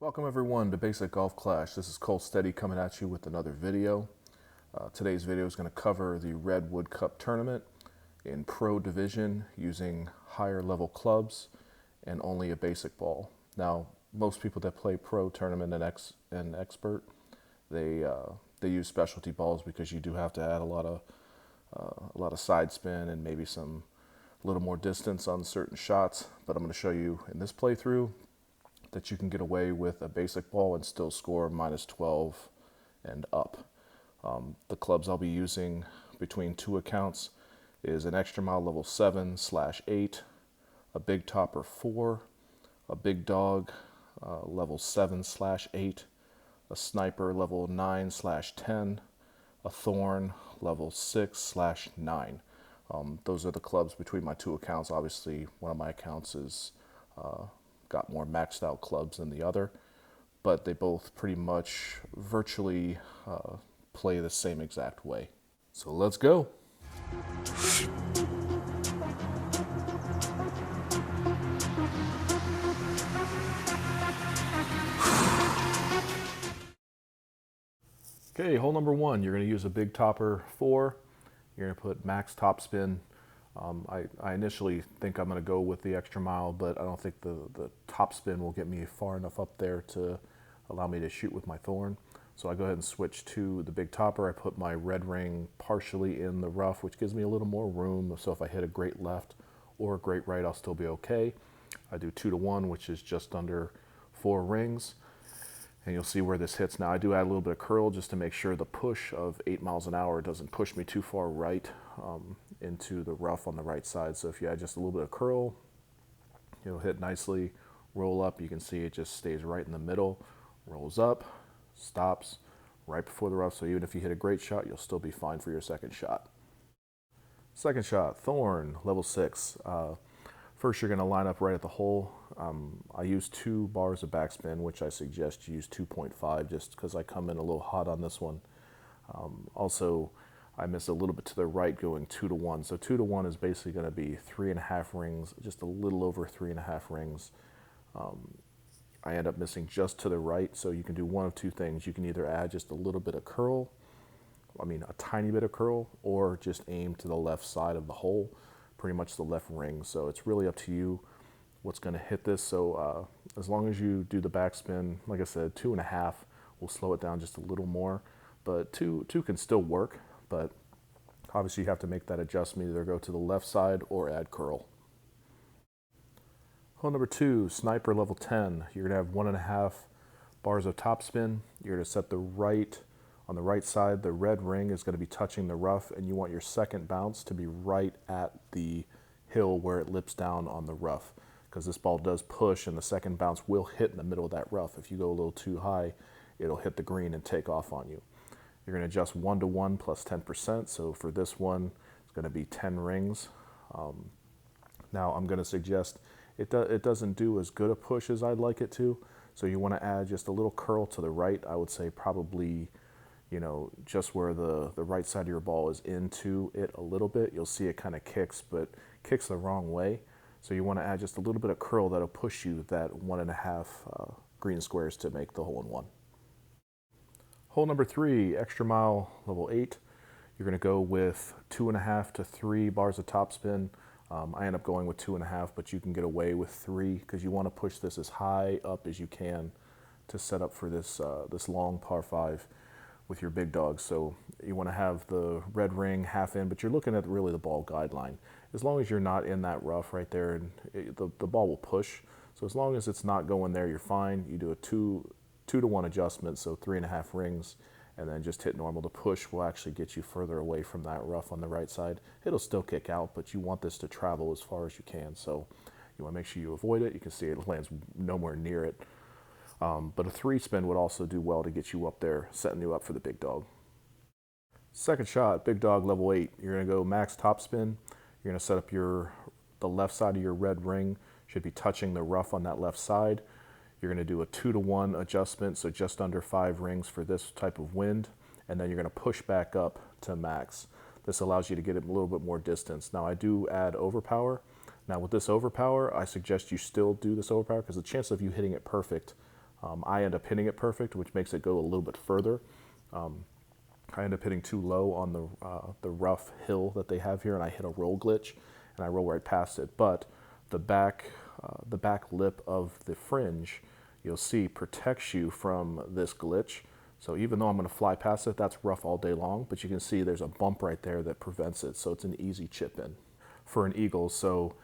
Welcome everyone to Basic Golf Clash. This is Cole Steady coming at you with another video. Today's video is going to cover the Redwood Cup tournament in Pro Division using higher level clubs and only a basic ball. Now, most people that play Pro Tournament and Expert, they use specialty balls because you do have to add a lot of side spin and maybe some little more distance on certain shots. But I'm going to show you in this playthrough that you can get away with a basic ball and still score -12 and up. The clubs I'll be using between two accounts is an extra mile level 7/8, a big topper 4, a big dog level 7/8, a sniper level 9/10, a thorn level 6/9. Those are the clubs between my two accounts. Obviously, one of my accounts is got more maxed out clubs than the other, but they both pretty much virtually play the same exact way. So let's go. Okay, hole number 1, you're going to use a big topper 4. You're going to put max top spin. I initially think I'm going to go with the extra mile, but I don't think the top spin will get me far enough up there to allow me to shoot with my thorn. So I go ahead and switch to the big topper. I put my red ring partially in the rough, which gives me a little more room. So if I hit a great left or a great right, I'll still be okay. I do 2-to-1, which is just under 4 rings. And you'll see where this hits. Now I do add a little bit of curl just to make sure the push of 8 miles an hour doesn't push me too far right into the rough on the right side. So if you add just a little bit of curl, it'll hit nicely, roll up. You can see it just stays right in the middle, rolls up, stops right before the rough. So even if you hit a great shot, you'll still be fine for your second shot. Second shot, thorn, level 6. First, you're going to line up right at the hole. I use 2 bars of backspin, which I suggest you use 2.5 just because I come in a little hot on this one. Also, I miss a little bit to the right going 2-to-1. So 2-to-1 is basically going to be 3.5 rings, just a little over 3.5 rings. I end up missing just to the right, so you can do one of two things. You can either add just a little bit of curl, a tiny bit of curl, or just aim to the left side of the hole, pretty much the left ring. So it's really up to you what's going to hit this. So as long as you do the backspin, like I said, 2.5 will slow it down just a little more, but two can still work. But obviously you have to make that adjustment, either go to the left side or add curl. Hole number 2, sniper level 10. You're gonna have 1.5 bars of topspin. You're gonna set the right, on the right side, the red ring is gonna be touching the rough, and you want your second bounce to be right at the hill where it lips down on the rough, because this ball does push and the second bounce will hit in the middle of that rough. If you go a little too high, it'll hit the green and take off on you. You're going to adjust 1-to-1 plus 10%. So for this one, it's going to be 10 rings. Now I'm going to suggest it doesn't do as good a push as I'd like it to. So you want to add just a little curl to the right. I would say probably, just where the right side of your ball is into it a little bit. You'll see it kind of kicks, but kicks the wrong way. So you want to add just a little bit of curl that'll push you that 1.5 green squares to make the hole in one. Hole number 3, extra mile level 8. You're going to go with 2.5 to 3 bars of topspin. I end up going with 2.5, but you can get away with 3 because you want to push this as high up as you can to set up for this this long par 5 with your big dog. So you want to have the red ring half in, but you're looking at really the ball guideline. As long as you're not in that rough right there, and the ball will push. So as long as it's not going there, you're fine. You do a 2-to-1 adjustment, so 3.5 rings, and then just hit normal. The push will actually get you further away from that rough on the right side. It'll still kick out, but you want this to travel as far as you can. So you want to make sure you avoid it. You can see it lands nowhere near it. But a 3 spin would also do well to get you up there, setting you up for the big dog. Second shot, big dog level 8. You're going to go max top spin. You're going to set up the left side of your red ring should be touching the rough on that left side. You're going to do a 2-to-1 adjustment, so just under 5 rings for this type of wind, and then you're going to push back up to max. This allows you to get a little bit more distance. Now I do add overpower. Now with this overpower, I suggest you still do this overpower because the chance of you hitting it perfect I end up hitting it perfect, which makes it go a little bit further. I end up hitting too low on the rough hill that they have here, and I hit a roll glitch, and I roll right past it. But the back lip of the fringe, you'll see, protects you from this glitch. So even though I'm going to fly past it, that's rough all day long, but you can see there's a bump right there that prevents it, so it's an easy chip in for an eagle. So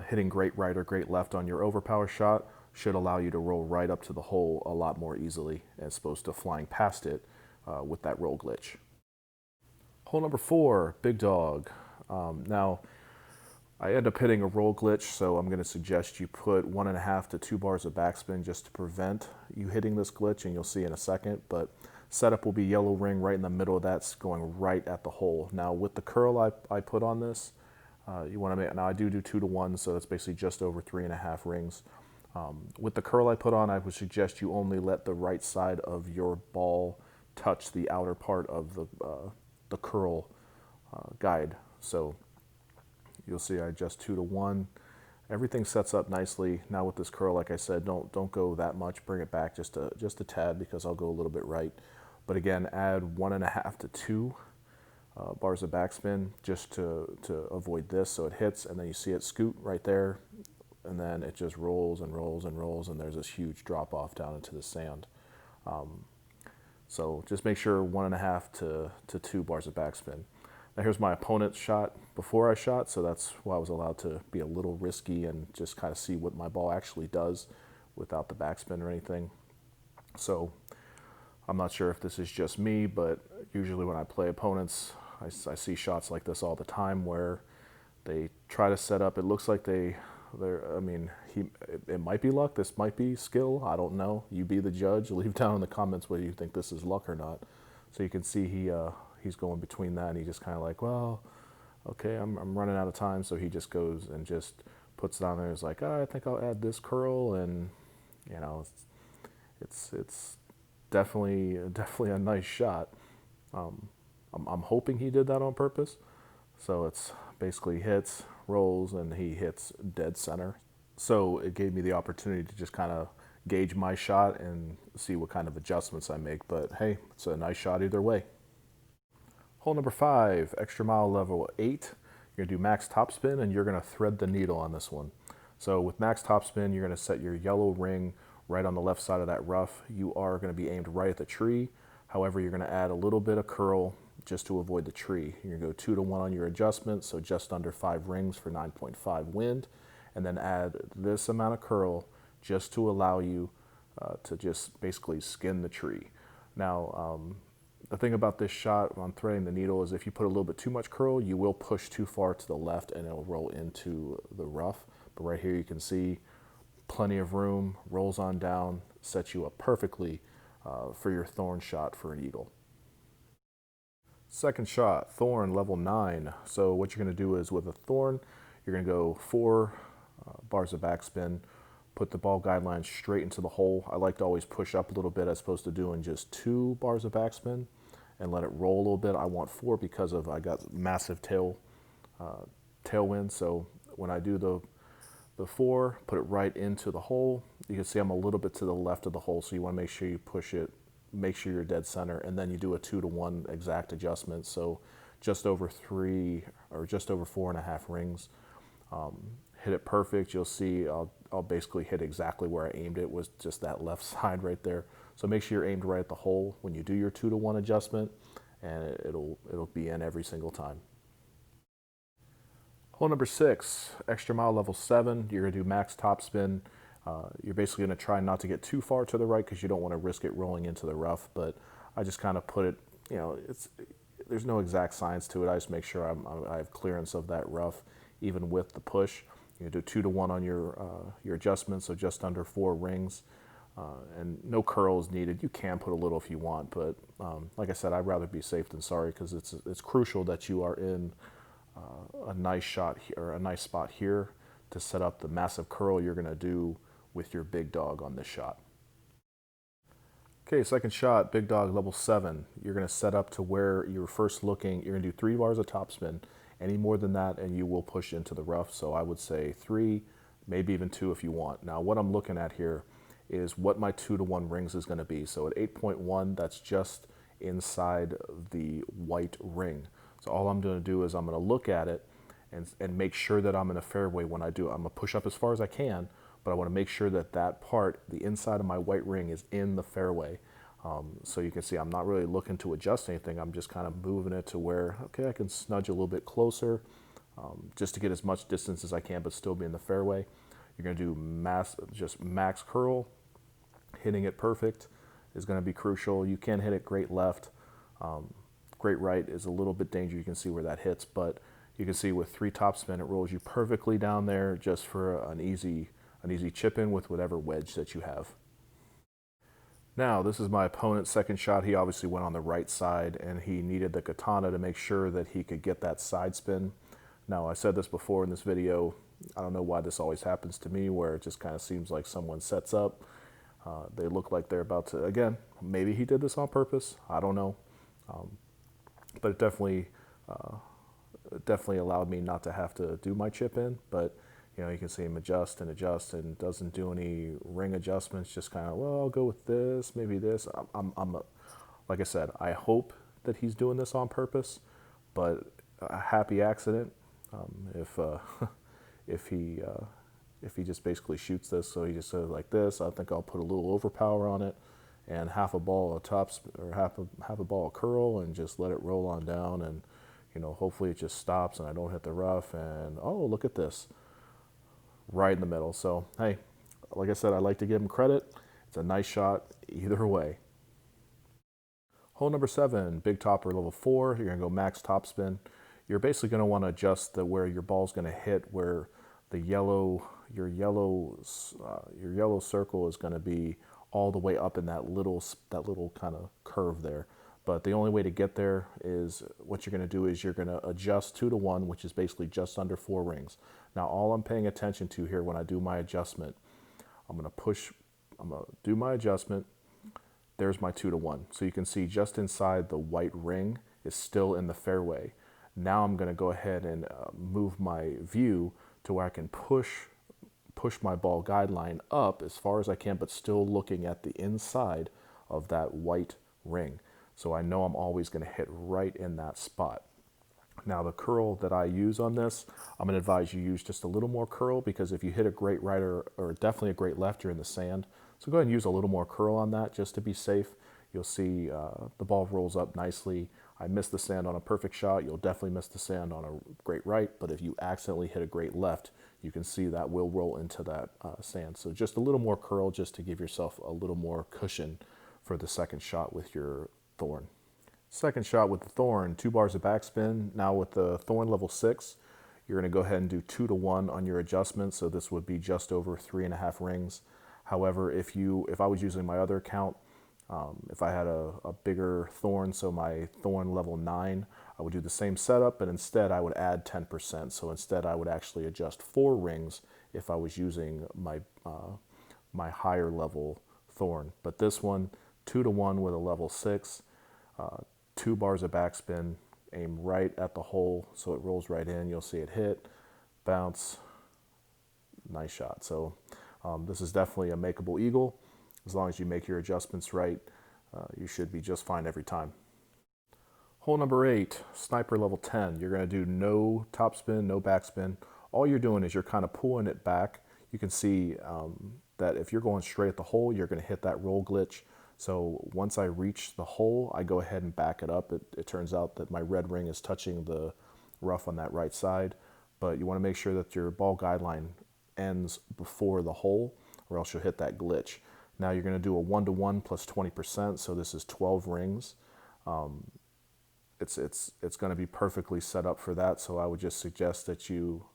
hitting great right or great left on your overpower shot should allow you to roll right up to the hole a lot more easily as opposed to flying past it with that roll glitch. Hole number 4, big dog. Now, I end up hitting a roll glitch, so I'm going to suggest you put 1.5 to 2 bars of backspin just to prevent you hitting this glitch, and you'll see in a second. But setup will be yellow ring right in the middle of that's going right at the hole. Now, with the curl I put on this, you want to make, now I do 2 to 1, so that's basically just over 3.5 rings. With the curl I put on, I would suggest you only let the right side of your ball touch the outer part of the curl guide. So you'll see I adjust 2 to 1. Everything sets up nicely. Now with this curl, like I said, don't go that much. Bring it back just a tad, because I'll go a little bit right. But again, add 1.5 to 2 bars of backspin just to avoid this, so it hits, and then you see it scoot right there, and then it just rolls and rolls and rolls, and there's this huge drop off down into the sand. So just make sure 1.5 to 2 bars of backspin. Now here's my opponent's shot before I shot, so that's why I was allowed to be a little risky and just kind of see what my ball actually does without the backspin or anything. So I'm not sure if this is just me, but usually when I play opponents, I see shots like this all the time where they try to set up. It looks like it might be luck. This might be skill. I don't know. You be the judge. Leave down in the comments whether you think this is luck or not. So you can see he's going between that, and he just kind of like, well, okay, I'm running out of time. So he just goes and just puts it on there. It's like, oh, I think I'll add this curl, and you know, it's definitely a nice shot. I'm hoping he did that on purpose. So it's basically hits, rolls, and he hits dead center. So it gave me the opportunity to just kind of gauge my shot and see what kind of adjustments I make. But hey, it's a nice shot either way. Hole number 5, extra mile level 8. You're gonna do max topspin, and you're gonna thread the needle on this one. So with max topspin, you're gonna set your yellow ring right on the left side of that rough. You are gonna be aimed right at the tree. However, you're gonna add a little bit of curl just to avoid the tree. You're gonna go 2 to 1 on your adjustment, so just under 5 rings for 9.5 wind, and then add this amount of curl just to allow you to just basically skin the tree. Now, the thing about this shot on threading the needle is if you put a little bit too much curl, you will push too far to the left and it'll roll into the rough. But right here you can see plenty of room, rolls on down, sets you up perfectly for your thorn shot for an eagle. Second shot, thorn level 9. So what you're going to do is with a thorn, you're going to go 4 bars of backspin, put the ball guideline straight into the hole. I like to always push up a little bit as opposed to doing just 2 bars of backspin and let it roll a little bit. I want 4 because I got massive tailwind. So when I do the 4, put it right into the hole. You can see I'm a little bit to the left of the hole, so you want to make sure you push it, make sure you're dead center, and then you do a 2 to 1 exact adjustment. So just over 3 or just over 4.5 rings. Hit it perfect. You'll see I'll basically hit exactly where I aimed it, was just that left side right there. So make sure you're aimed right at the hole when you do your 2 to 1 adjustment, and it'll be in every single time. Hole number 6, extra mile level 7. You're gonna do max topspin. You're basically gonna try not to get too far to the right because you don't want to risk it rolling into the rough. But I just kind of put it, you know, there's no exact science to it. I just make sure I have clearance of that rough, even with the push. You do 2 to 1 on your adjustment, so just under 4 rings, and no curls needed. You can put a little if you want, but like I said, I'd rather be safe than sorry because it's crucial that you are in a nice shot here, or a nice spot here to set up the massive curl you're going to do with your big dog on this shot. Okay, second shot, big dog level 7. You're going to set up to where you were first looking. You're going to do 3 bars of topspin. Any more than that and you will push into the rough. So I would say 3, maybe even 2 if you want. Now what I'm looking at here is what my 2-to-1 rings is going to be. So at 8.1, that's just inside the white ring. So all I'm going to do is I'm going to look at it and make sure that I'm in a fairway when I do it. I'm going to push up as far as I can, but I want to make sure that that part, the inside of my white ring, is in the fairway. So you can see I'm not really looking to adjust anything. I'm just kind of moving it to where, okay, I can snudge a little bit closer, just to get as much distance as I can, but still be in the fairway. You're going to do just max curl. Hitting it perfect is going to be crucial. You can hit it great left. Great right is a little bit dangerous. You can see where that hits, but you can see with 3 topspin, it rolls you perfectly down there just for an easy chip in with whatever wedge that you have. Now, this is my opponent's second shot. He obviously went on the right side, and he needed the katana to make sure that he could get that side spin. Now, I said this before in this video. I don't know why this always happens to me, where it just kind of seems like someone sets up. They look like they're about to, again, maybe he did this on purpose. I don't know. But it definitely allowed me not to have to do my chip in. But you know, you can see him adjust and doesn't do any ring adjustments. Just kind of, well, I'll go with this, maybe this. Like I said, I hope that he's doing this on purpose, but a happy accident. If he just basically shoots this, so he just says like this, I think I'll put a little overpower on it and half a ball of tops, or half a ball of curl, and just let it roll on down, and you know, hopefully it just stops and I don't hit the rough, and oh, look at this, right in the middle. So hey, like I said, I like to give him credit. It's a nice shot either way. Hole number 7, big topper level 4. You're gonna go max topspin. You're basically gonna want to adjust where your ball's gonna hit, where the your yellow circle is gonna be all the way up in that little kind of curve there. But the only way to get there is, what you're going to do is you're going to adjust 2-to-1, which is basically just under 4 rings. Now, all I'm paying attention to here when I do my adjustment, I'm going to do my adjustment. There's my 2-to-1. So you can see just inside the white ring is still in the fairway. Now I'm going to go ahead and move my view to where I can push my ball guideline up as far as I can, but still looking at the inside of that white ring. So I know I'm always going to hit right in that spot. Now, the curl that I use on this, I'm going to advise you use just a little more curl, because if you hit a great right or definitely a great left, you're in the sand. So go ahead and use a little more curl on that just to be safe. You'll see the ball rolls up nicely. I missed the sand on a perfect shot. You'll definitely miss the sand on a great right, but if you accidentally hit a great left, you can see that will roll into that sand. So just a little more curl, just to give yourself a little more cushion for the second shot with your thorn. Second shot with the thorn, 2 bars of backspin. Now with the thorn level 6, you're going to go ahead and do 2-to-1 on your adjustment. So this would be just over 3.5 rings. However, if I was using my other account, if I had a bigger thorn, so my thorn level 9, I would do the same setup, but instead I would add 10%. So instead I would actually adjust 4 rings if I was using my higher level thorn. But this one, 2-to-1 with a level 6, 2 bars of backspin, aim right at the hole so it rolls right in. You'll see it hit, bounce, nice shot. So this is definitely a makeable eagle. As long as you make your adjustments right, you should be just fine every time. Hole number 8, sniper level 10. You're going to do no topspin, no backspin. All you're doing is you're kind of pulling it back. You can see that if you're going straight at the hole, you're going to hit that roll glitch. So once I reach the hole, I go ahead and back it up. It turns out that my red ring is touching the rough on that right side, but you want to make sure that your ball guideline ends before the hole, or else you'll hit that glitch. Now you're going to do a 1-to-1 plus 20%, so this is 12 rings. It's going to be perfectly set up for that, so I would just suggest that you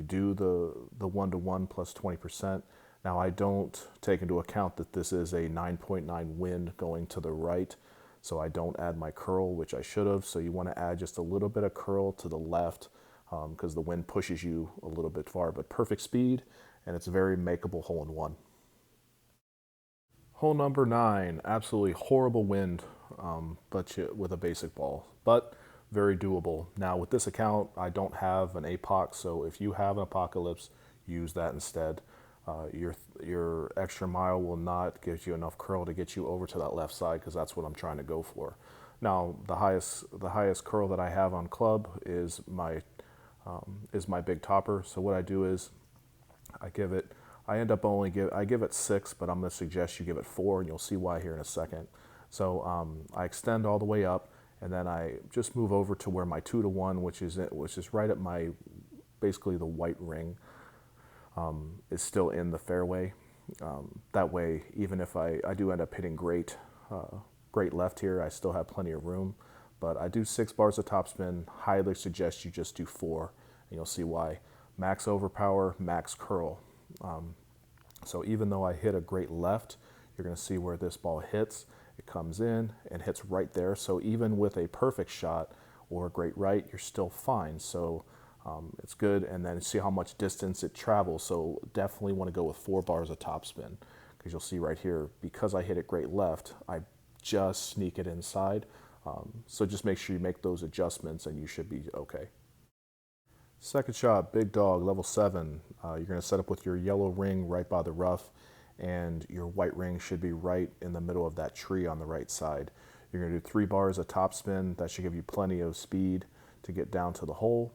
do the 1-to-1 plus 20%. Now, I don't take into account that this is a 9.9 wind going to the right, so I don't add my curl, which I should have. So you want to add just a little bit of curl to the left, because the wind pushes you a little bit far, but perfect speed, and it's a very makeable hole-in-one. Hole number 9, absolutely horrible wind, but with a basic ball, but very doable. Now, with this account, I don't have an apox, so if you have an apocalypse, use that instead. your extra mile will not give you enough curl to get you over to that left side, because that's what I'm trying to go for. Now, the highest curl that I have on club is my big topper. So what I do is I give it, I give it 6, but I'm going to suggest you give it 4, and you'll see why here in a second. So I extend all the way up, and then I just move over to where my 2-to-1, which is right at my, basically the white ring, is still in the fairway. That way, even if I do end up hitting great left here, I still have plenty of room. But I do 6 bars of topspin. Highly suggest you just do 4, and you'll see why. Max overpower, max curl. So even though I hit a great left, you're going to see where this ball hits. It comes in and hits right there. So even with a perfect shot or a great right, you're still fine. So it's good. And then see how much distance it travels. So definitely want to go with 4 bars of topspin, because you'll see right here, because I hit it great left, I just sneak it inside. So just make sure you make those adjustments and you should be okay. Second shot, big dog, level 7. You're going to set up with your yellow ring right by the rough, and your white ring should be right in the middle of that tree on the right side. You're going to do 3 bars of topspin. That should give you plenty of speed to get down to the hole.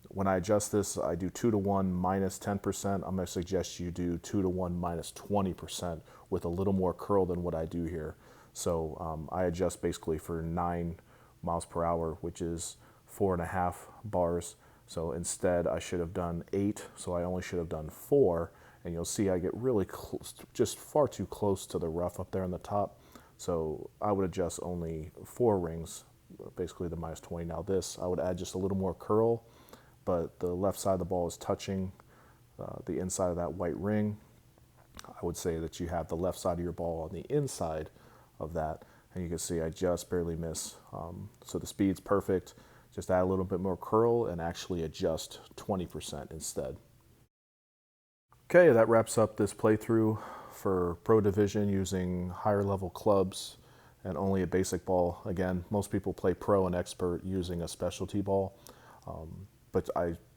When I adjust this, I do 2-to-1 minus 10%. I'm going to suggest you do 2-to-1 minus 20% with a little more curl than what I do here. So I adjust basically for 9 miles per hour, which is 4.5 bars. So instead I should have done 8, so I only should have done 4, and you'll see I get really close, just far too close to the rough up there on the top. So I would adjust only 4 rings, basically the minus 20. Now this, I would add just a little more curl, but the left side of the ball is touching the inside of that white ring. I would say that you have the left side of your ball on the inside of that, and you can see I just barely miss. So the speed's perfect. Just add a little bit more curl and actually adjust 20% instead. Okay, that wraps up this playthrough for Pro Division using higher level clubs and only a basic ball. Again, most people play Pro and Expert using a specialty ball, but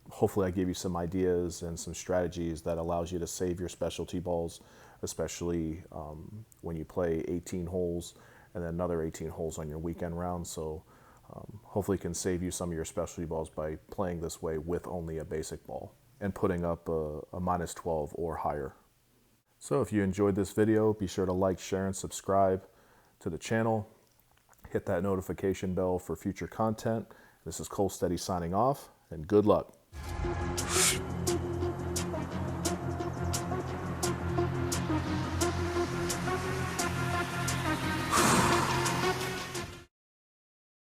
hopefully I gave you some ideas and some strategies that allows you to save your specialty balls, especially when you play 18 holes and then another 18 holes on your weekend round. So hopefully can save you some of your specialty balls by playing this way with only a basic ball and putting up a minus 12 or higher. So if you enjoyed this video, be sure to like, share, and subscribe to the channel. Hit that notification bell for future content. This is Cole Steady signing off, and good luck.